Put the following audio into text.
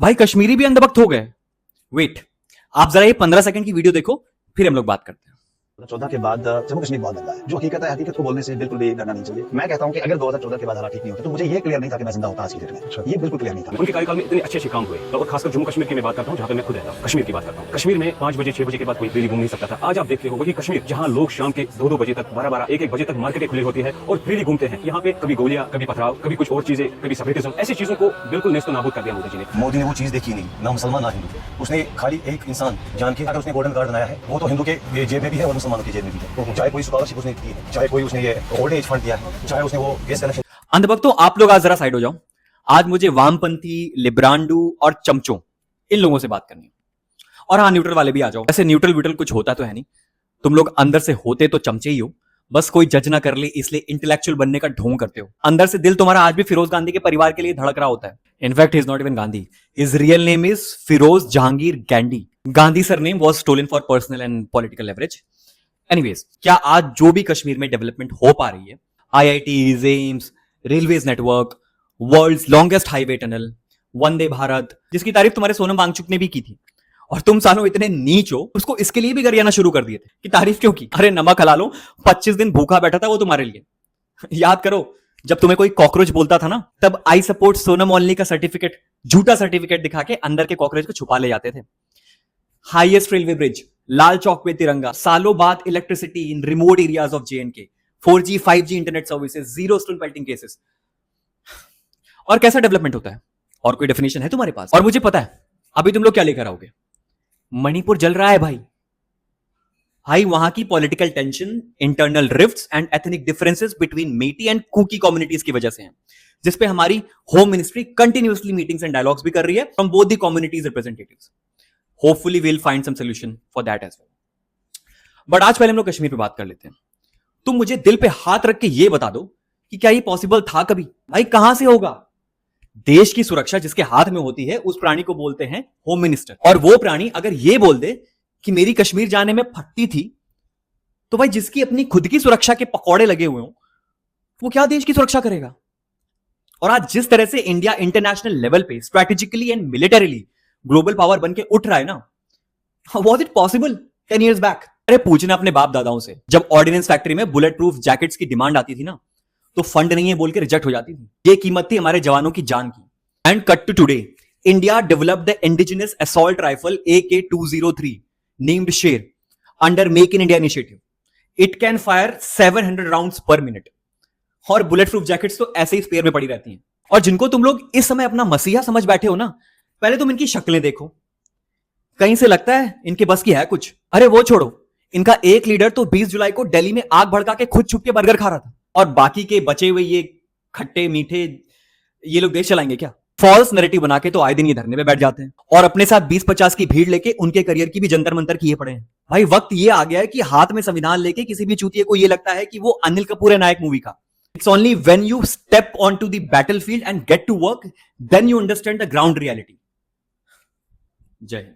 भाई कश्मीरी भी अंधभक्त हो गए। वेट, आप जरा ये 15 सेकंड की वीडियो देखो, फिर हम लोग बात करते हैं। 2014 के बाद जम्मू कश्मीर बहुत बदला है। जो हकीकत है, हकीकत को बोलने से बिल्कुल भी डरना नहीं चाहिए। मैं कहता हूं कि अगर 2014 के बाद हालात ठीक नहीं होते तो मुझे ये क्लियर नहीं था कि मैं जिंदा होता आज की डेट में। ये बिल्कुल क्लियर नहीं था। उनके कार्यकाल में इतने अच्छे काम हुए, और खासकर जम्मू कश्मीर की मैं बात करता हूं, जहां पे मैं खुद रहता हूं। कश्मीर की बात करता हूं। कश्मीर में 5 बजे 6 बजे के बाद कोई फ्रीली घूम नहीं सकता था। आज आप देखते हो कि कश्मीर, जहां लोग शाम के 2-2 बजे तक, 12-12, 1-1 बजे तक मार्केटें खुली होती है और फ्रीली घूमते हैं। यहाँ पे कभी गोलियां, कभी पथराव, कभी कुछ और चीजें, कभी सेपरेटिज्म, ऐसी चीजों को बिल्कुल नेस्तो नाबूद कर दिया मोदी जी ने। मोदी ने वो चीज देखी नहीं, ना मुसलमान ना हिंदू। उसने खाली एक इंसान जान के, अगर उसने गोल्डन कार्ड बनाया है, वो तो हिंदू के जेब में भी है और मुसलमानों की जेब में भी है। चाहे कोई स्कॉलरशिप उसने की है, चाहे कोई उसने ये ओल्ड एज फंड दिया है, चाहे उसने वो गैस कनेक्शन। अंधभक्तों, आप लोग आज जरा साइड हो जाओ। आज मुझे वामपंथी, लिब्रांडू और चमचों, इन लोगों से बात करनी है। और हाँ, न्यूट्रल वाले भी आ जाओ। ऐसे न्यूट्रल व्यूट्रल कुछ होता तो है नहीं, तुम लोग अंदर से होते तो चमचे ही हो, बस कोई जज ना कर ले इसलिए इंटेलेक्चुअल बनने का ढोंग करते हो। अंदर से दिल तुम्हारा आज भी फिरोज गांधी के परिवार के लिए धड़क रहा होता है। In fact he is not even Gandhi, his real name is Feroze Jahangir Ghandy. Gandhi surname was stolen for personal and political leverage. Anyways, क्या आज जो भी कश्मीर में डेवलपमेंट हो पा रही है, IITs, AIIMS, railways network, world's longest highway tunnel, Vande Bharat, जिसकी तारीफ तुम्हारे सोनम वांगचुक ने भी की थी, और तुम सालों इतने नीच हो उसको इसके लिए भी गरियाना शुरू कर दिए थे कि तारीफ क्यों की। अरे नमक हला लो, 25 दिन भूखा बैठा था वो तुम्हारे लिए। याद करो, जब तुम्हें कोई कॉकरोच बोलता था ना, तब आई सपोर्ट सोनम ओनली का सर्टिफिकेट, झूठा सर्टिफिकेट दिखा के अंदर के कॉकरोच को छुपा ले जाते थे। Highest railway bridge, Lal Chowk पे तिरंगा, सालों बाद electricity in remote areas of J&K, 4G 5G internet services, zero stone pelting cases. और कैसा डेवलपमेंट होता है? और कोई डेफिनेशन है तुम्हारे पास? और मुझे पता है अभी तुम लोग क्या लेकर आओगे। मणिपुर जल रहा है भाई। भाई वहां की political tension, internal rifts and ethnic differences between Meitei and Kuki communities की वजह से हैं, जिस पे हमारी home ministry continuously meetings and dialogues भी कर रही है from both the communities representatives. Hopefully we will find some solution for that as well. But आज पहले हम लोग कश्मीर पे बात कर लेते हैं। तुम मुझे दिल पे हाथ रख के ये बता दो कि क्या ये पॉसिबल था कभी? भाई कहां से होगा? देश की सुरक्षा जिसके हाथ में होती है उस प्राणी को बोलते हैं होम मिनिस्टर। और वो प्राणी अगर ये बोल दे कि मेरी कश्मीर जाने में फटती थी, तो भाई जिसकी अपनी खुद की सुरक्षा के पकौड़े लगे हुए हो, वो क्या देश की सुरक्षा करेगा? और आज जिस तरह से इंडिया इंटरनेशनल लेवल पे strategically and militarily global power बन के उठ रहा है ना, was it possible 10 years back? अरे पूछना अपने बाप दादाओं से, जब ऑर्डिनेंस फैक्ट्री में बुलेट प्रूफ जैकेट्स की डिमांड आती थी ना, तो फंड नहीं है बोल के रिजेक्ट हो जाती थी। ये कीमत थी हमारे जवानों की जान की। And cut to today, India developed the indigenous assault rifle AK-203 named Sher under make in India initiative. It can fire 700 rounds per minute. और बुलेट प्रूफ जैकेट्स तो ऐसे ही स्पेयर में पड़ी रहती हैं। और जिनको तुम लोग इस समय अपना मसीहा समझ बैठे हो ना, पहले तुम इनकी शक्लें देखो, कहीं से लगता है इनके बस की है कुछ? अरे वो छोड़ो, इनका एक लीडर तो 20 जुलाई को दिल्ली में आग भड़का के खुद छुप के बर्गर खा रहा था, और बाकी के बचे हुए ये खट्टे मीठे ये लोग देश चलाएंगे क्या? फॉल्स नैरेटिव बना के तो आए दिन ये धरने पे बैठ जाते हैं, और अपने साथ 20-50 की भीड़ लेके उनके करियर की भी जंतर मंतर किए पड़े हैं। भाई वक्त ये आ गया है कि हाथ में संविधान लेके किसी भी चूतिए को ये लगता है कि वो अनिल कपूर है नायक मूवी का। It's only when you step onto the battlefield and get to work, then you understand the ground reality. जय हिंद।